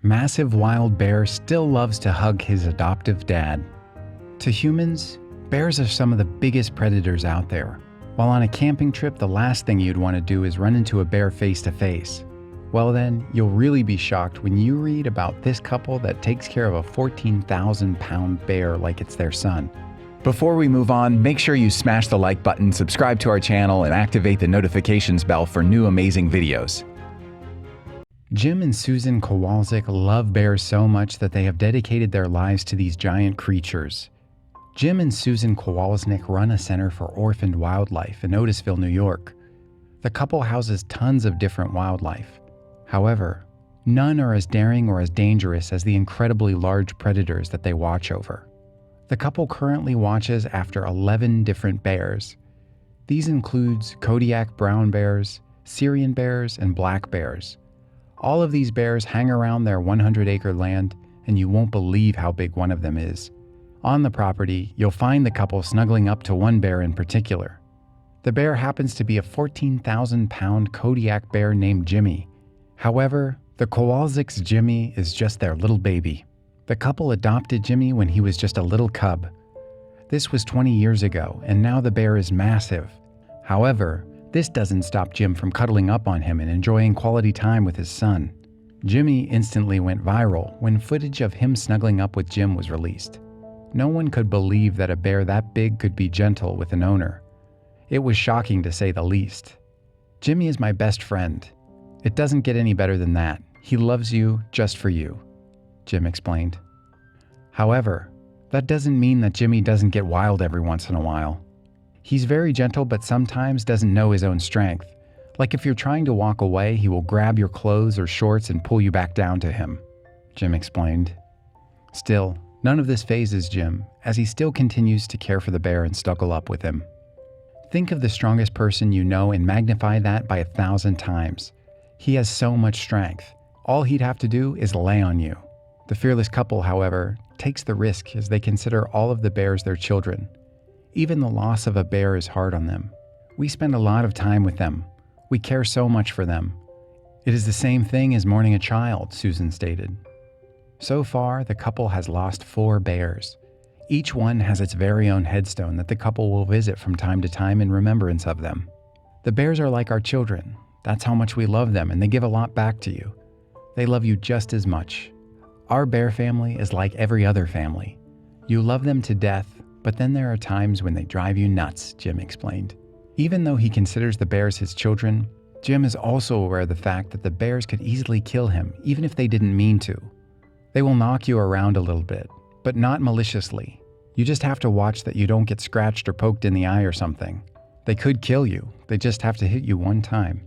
massive wild bear still loves to hug his adoptive dad. To humans, bears are some of the biggest predators out there. While on a camping trip, the last thing you'd want to do is run into a bear face to face. Well then, you'll really be shocked when you read about this couple that takes care of a 14,000-pound bear like it's their son. Before we move on, make sure you smash the like button, subscribe to our channel, and activate the notifications bell for new amazing videos. Jim and Susan Kowalczyk love bears so much that they have dedicated their lives to these giant creatures. Jim and Susan Kowalczyk run a center for orphaned wildlife in Otisville, New York. The couple houses tons of different wildlife. However, none are as daring or as dangerous as the incredibly large predators that they watch over. The couple currently watches after 11 different bears. These includes Kodiak brown bears, Syrian bears, and black bears. All of these bears hang around their 100-acre land, and you won't believe how big one of them is. On the property, you'll find the couple snuggling up to one bear in particular. The bear happens to be a 14,000-pound Kodiak bear named Jimmy. However, the Kowalczyk's Jimmy is just their little baby. The couple adopted Jimmy when he was just a little cub. This was 20 years ago, and now the bear is massive. However, this doesn't stop Jim from cuddling up on him and enjoying quality time with his son. Jimmy instantly went viral when footage of him snuggling up with Jim was released. No one could believe that a bear that big could be gentle with an owner. It was shocking to say the least. Jimmy is my best friend. It doesn't get any better than that. He loves you just for you, Jim explained. However, that doesn't mean that Jimmy doesn't get wild every once in a while. He's very gentle but sometimes doesn't know his own strength. Like if you're trying to walk away, he will grab your clothes or shorts and pull you back down to him, Jim explained. Still, none of this phases Jim, as he still continues to care for the bear and snuggle up with him. Think of the strongest person you know and magnify that by 1,000 times. He has so much strength. All he'd have to do is lay on you. The fearless couple, however, takes the risk as they consider all of the bears their children. Even the loss of a bear is hard on them. We spend a lot of time with them. We care so much for them. It is the same thing as mourning a child, Susan stated. So far, the couple has lost 4 bears. Each one has its very own headstone that the couple will visit from time to time in remembrance of them. The bears are like our children. That's how much we love them, and they give a lot back to you. They love you just as much. Our bear family is like every other family. You love them to death, but then there are times when they drive you nuts, Jim explained. Even though he considers the bears his children, Jim is also aware of the fact that the bears could easily kill him, even if they didn't mean to. They will knock you around a little bit, but not maliciously. You just have to watch that you don't get scratched or poked in the eye or something. They could kill you, they just have to hit you one time.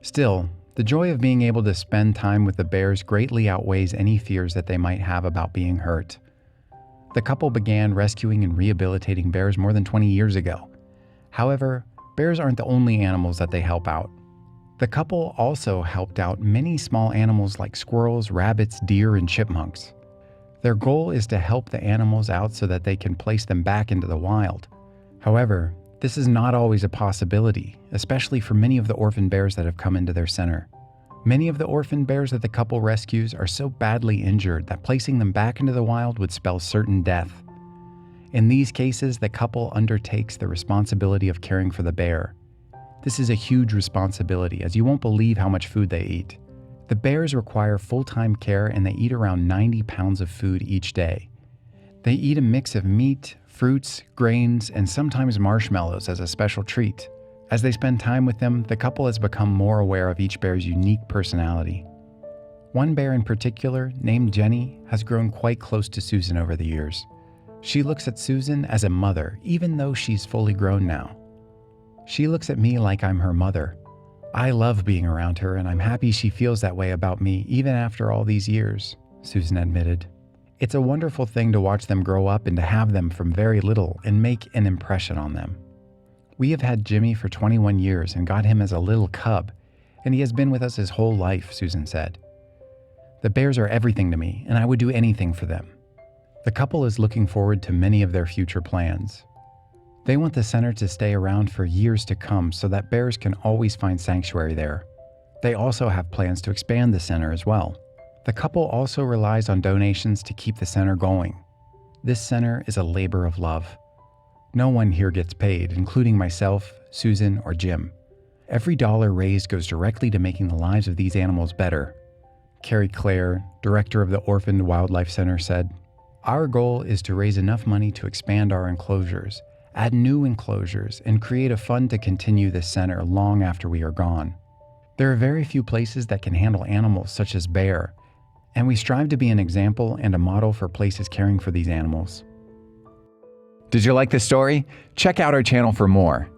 Still, the joy of being able to spend time with the bears greatly outweighs any fears that they might have about being hurt. The couple began rescuing and rehabilitating bears more than 20 years ago. However, bears aren't the only animals that they help out. The couple also helped out many small animals like squirrels, rabbits, deer, and chipmunks. Their goal is to help the animals out so that they can place them back into the wild. However, this is not always a possibility, especially for many of the orphan bears that have come into their center. Many of the orphan bears that the couple rescues are so badly injured that placing them back into the wild would spell certain death. In these cases, the couple undertakes the responsibility of caring for the bear. This is a huge responsibility, as you won't believe how much food they eat. The bears require full-time care, and they eat around 90 pounds of food each day. They eat a mix of meat, fruits, grains, and sometimes marshmallows as a special treat. As they spend time with them, the couple has become more aware of each bear's unique personality. One bear in particular, named Jenny, has grown quite close to Susan over the years. She looks at Susan as a mother, even though she's fully grown now. She looks at me like I'm her mother. I love being around her, and I'm happy she feels that way about me even after all these years, Susan admitted. It's a wonderful thing to watch them grow up and to have them from very little and make an impression on them. We have had Jimmy for 21 years and got him as a little cub, and he has been with us his whole life, Susan said. The bears are everything to me, and I would do anything for them. The couple is looking forward to many of their future plans. They want the center to stay around for years to come so that bears can always find sanctuary there. They also have plans to expand the center as well. The couple also relies on donations to keep the center going. This center is a labor of love. No one here gets paid, including myself, Susan, or Jim. Every dollar raised goes directly to making the lives of these animals better. Carrie Clare, director of the Orphaned Wildlife Center, said, "Our goal is to raise enough money to expand our enclosures, add new enclosures, and create a fund to continue this center long after we are gone. There are very few places that can handle animals such as bear, and we strive to be an example and a model for places caring for these animals." Did you like this story? Check out our channel for more.